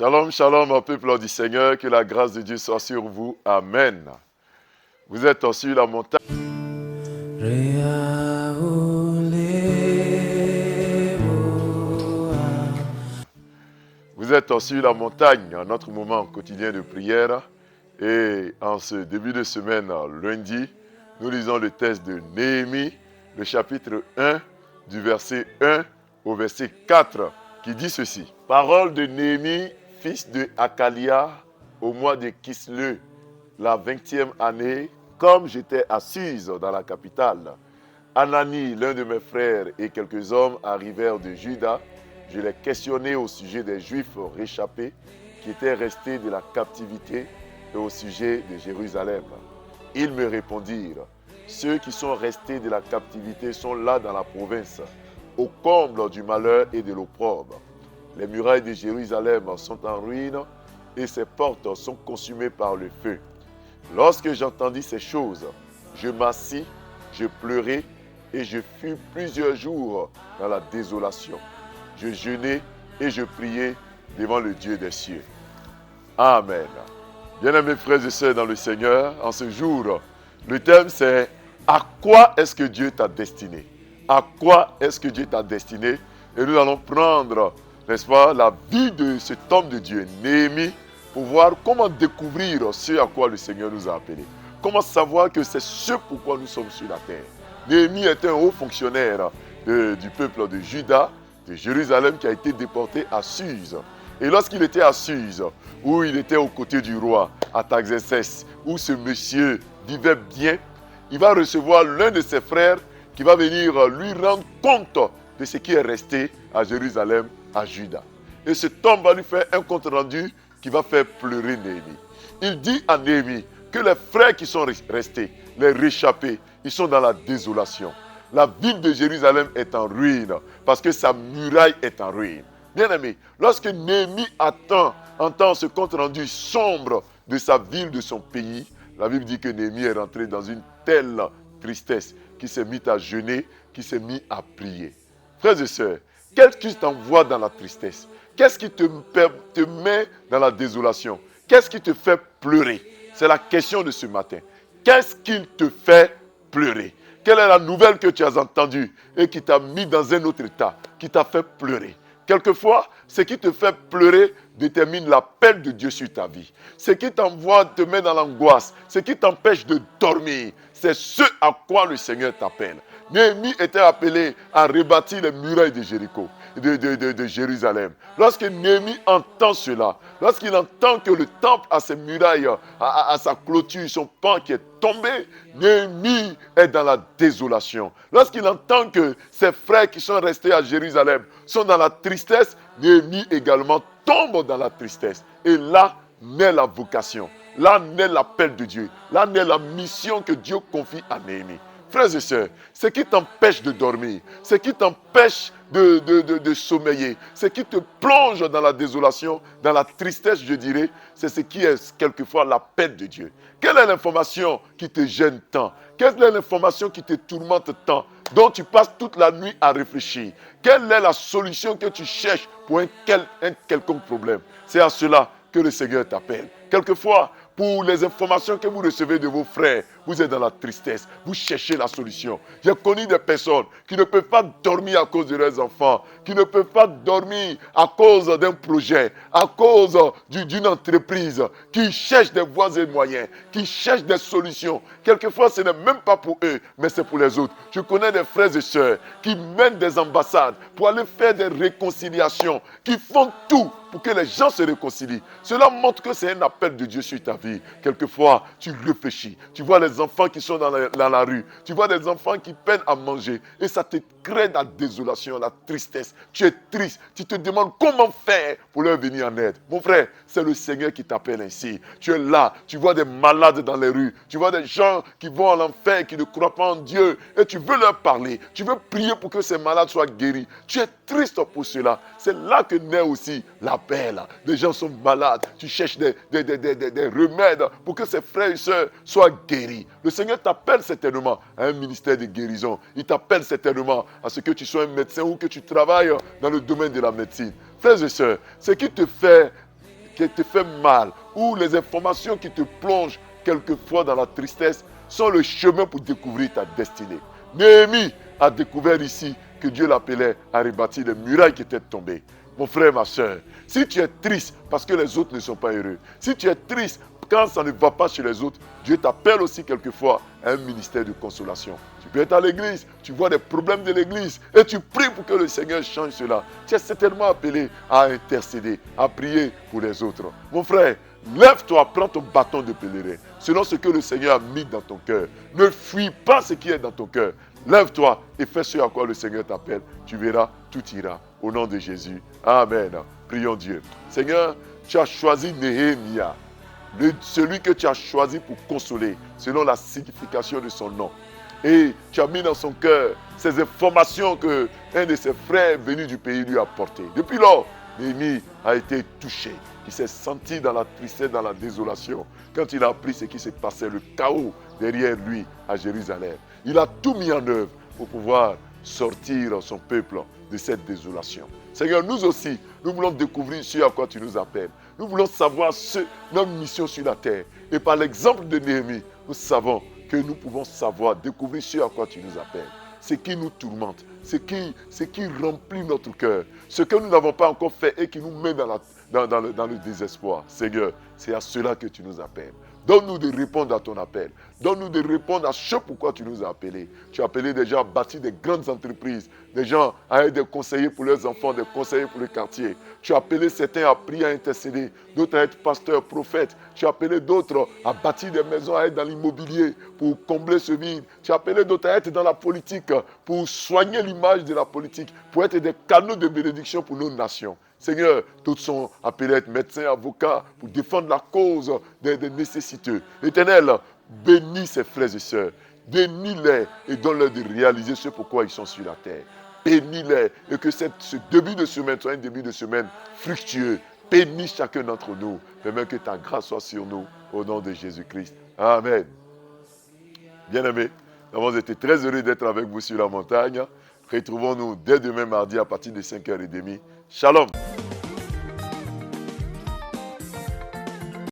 Shalom, shalom, au peuple du Seigneur, que la grâce de Dieu soit sur vous. Amen. Vous êtes sur la montagne. Vous êtes sur la montagne, à notre moment quotidien de prière. Et en ce début de semaine, lundi, nous lisons le texte de Néhémie, le chapitre 1, du verset 1 au verset 4, qui dit ceci. Parole de Néhémie, fils de Hakalia, au mois de Kislev, la 20e année, comme j'étais assise dans la capitale. Anani, l'un de mes frères, et quelques hommes arrivèrent de Juda. Je les questionnai au sujet des Juifs réchappés qui étaient restés de la captivité et au sujet de Jérusalem. Ils me répondirent, ceux qui sont restés de la captivité sont là dans la province, au comble du malheur et de l'opprobre. Les murailles de Jérusalem sont en ruine et ses portes sont consumées par le feu. Lorsque j'entendis ces choses, je m'assis, je pleurai et je fus plusieurs jours dans la désolation. Je jeûnai et je priai devant le Dieu des cieux. Amen. Bien-aimés frères et sœurs dans le Seigneur, en ce jour, le thème c'est « À quoi est-ce que Dieu t'a destiné ?» À quoi est-ce que Dieu t'a destiné? Et nous allons prendre, n'est-ce pas, la vie de cet homme de Dieu, Néhémie, pour voir comment découvrir ce à quoi le Seigneur nous a appelés. Comment savoir que c'est ce pourquoi nous sommes sur la terre. Néhémie était un haut fonctionnaire du peuple de Juda, de Jérusalem, qui a été déporté à Suse. Et lorsqu'il était à Suse, où il était aux côtés du roi, Artaxerxès, où ce monsieur vivait bien, il va recevoir l'un de ses frères qui va venir lui rendre compte de ce qui est resté à Jérusalem, à Juda. Et cet homme va lui faire un compte rendu qui va faire pleurer Néhémie. Il dit à Néhémie que les frères qui sont restés, les réchappés, ils sont dans la désolation. La ville de Jérusalem est en ruine parce que sa muraille est en ruine. Bien-aimé, lorsque Néhémie entend ce compte rendu sombre de sa ville, de son pays, la Bible dit que Néhémie est rentré dans une telle tristesse qu'il s'est mis à jeûner, qu'il s'est mis à prier. Frères et sœurs, qu'est-ce qui t'envoie dans la tristesse? Qu'est-ce qui te met dans la désolation? Qu'est-ce qui te fait pleurer? C'est la question de ce matin. Qu'est-ce qui te fait pleurer? Quelle est la nouvelle que tu as entendue et qui t'a mis dans un autre état, qui t'a fait pleurer? Quelquefois, ce qui te fait pleurer détermine l'appel de Dieu sur ta vie. Ce qui t'envoie te met dans l'angoisse, ce qui t'empêche de dormir, c'est ce à quoi le Seigneur t'appelle. Néhémie était appelé à rebâtir les murailles de Jéricho, de Jérusalem. Lorsque Néhémie entend cela, lorsqu'il entend que le temple a ses murailles, à sa clôture, son pan qui est tombé, Néhémie est dans la désolation. Lorsqu'il entend que ses frères qui sont restés à Jérusalem sont dans la tristesse, Néhémie également tombe dans la tristesse. Et là naît la vocation, là naît l'appel de Dieu, là naît la mission que Dieu confie à Néhémie. Frères et sœurs, ce qui t'empêche de dormir, ce qui t'empêche de sommeiller, ce qui te plonge dans la désolation, dans la tristesse, je dirais, c'est ce qui est quelquefois l'appel de Dieu. Quelle est l'information qui te gêne tant? Quelle est l'information qui te tourmente tant, dont tu passes toute la nuit à réfléchir? Quelle est la solution que tu cherches pour un quelconque problème? C'est à cela que le Seigneur t'appelle. Quelquefois, pour les informations que vous recevez de vos frères, vous êtes dans la tristesse, vous cherchez la solution. J'ai connu des personnes qui ne peuvent pas dormir à cause de leurs enfants, qui ne peuvent pas dormir à cause d'un projet, à cause d'une entreprise, qui cherchent des voies et moyens, qui cherchent des solutions. Quelquefois, ce n'est même pas pour eux, mais c'est pour les autres. Je connais des frères et sœurs qui mènent des ambassades pour aller faire des réconciliations, qui font tout pour que les gens se réconcilient. Cela montre que c'est un appel de Dieu sur ta vie. Quelquefois, tu réfléchis. Tu vois les enfants qui sont dans la rue. Tu vois des enfants qui peinent à manger. Et ça te crée la désolation, la tristesse. Tu es triste. Tu te demandes comment faire pour leur venir en aide. Mon frère, c'est le Seigneur qui t'appelle ainsi. Tu es là. Tu vois des malades dans les rues. Tu vois des gens qui vont à l'enfer, qui ne croient pas en Dieu. Et tu veux leur parler. Tu veux prier pour que ces malades soient guéris. Tu es triste pour cela. C'est là que naît aussi l'appel. Les gens sont malades. Tu cherches des remèdes pour que ces frères et sœurs soient guéris. Le Seigneur t'appelle certainement à un ministère de guérison. Il t'appelle certainement à ce que tu sois un médecin ou que tu travailles dans le domaine de la médecine. Frères et sœurs, ce qui te fait qui te fait mal, ou les informations qui te plongent quelquefois dans la tristesse, sont le chemin pour découvrir ta destinée. Néhémie a découvert ici que Dieu l'appelait à rebâtir les murailles qui étaient tombées. Mon frère, ma soeur, si tu es triste parce que les autres ne sont pas heureux, si tu es triste quand ça ne va pas chez les autres, Dieu t'appelle aussi quelquefois à un ministère de consolation. Tu peux être à l'église, tu vois des problèmes de l'église et tu pries pour que le Seigneur change cela. Tu es certainement appelé à intercéder, à prier pour les autres. Mon frère, lève-toi, prends ton bâton de pèlerin, selon ce que le Seigneur a mis dans ton cœur. Ne fuis pas ce qui est dans ton cœur. Lève-toi et fais ce à quoi le Seigneur t'appelle. Tu verras, tout ira. Au nom de Jésus. Amen. Prions Dieu. Seigneur, tu as choisi Néhémia, celui que tu as choisi pour consoler, selon la signification de son nom. Et tu as mis dans son cœur ces informations que un de ses frères venus du pays lui a apportées. Depuis lors, Néhémie a été touché. Il s'est senti dans la tristesse, dans la désolation, quand il a appris ce qui s'est passé, le chaos derrière lui à Jérusalem. Il a tout mis en œuvre pour pouvoir sortir son peuple de cette désolation. Seigneur, nous aussi, nous voulons découvrir ce à quoi tu nous appelles. Nous voulons savoir notre mission sur la terre. Et par l'exemple de Néhémie, nous savons que nous pouvons savoir, découvrir ce à quoi tu nous appelles. Ce qui nous tourmente, ce qui remplit notre cœur, ce que nous n'avons pas encore fait et qui nous met dans le désespoir. Seigneur, c'est à cela que tu nous appelles. Donne-nous de répondre à ton appel. Donne-nous de répondre à ce pourquoi tu nous as appelés. Tu as appelé des gens à bâtir des grandes entreprises, des gens à être des conseillers pour leurs enfants, des conseillers pour le quartier. Tu as appelé certains à prier, à intercéder, d'autres à être pasteurs, prophètes. Tu as appelé d'autres à bâtir des maisons, à être dans l'immobilier pour combler ce vide. Tu as appelé d'autres à être dans la politique pour soigner l'image de la politique, pour être des canaux de bénédiction pour nos nations. Seigneur, tous sont appelés à être médecins, avocats, pour défendre la cause des nécessiteux. Éternel, bénis ces frères et sœurs. Bénis-les et donne-leur de réaliser ce pourquoi ils sont sur la terre. Bénis-les et que ce début de semaine soit un début de semaine fructueux. Bénis chacun d'entre nous. Permets que ta grâce soit sur nous au nom de Jésus-Christ. Amen. Bien-aimés, nous avons été très heureux d'être avec vous sur la montagne. Retrouvons-nous dès demain mardi à partir de 5h30. Shalom.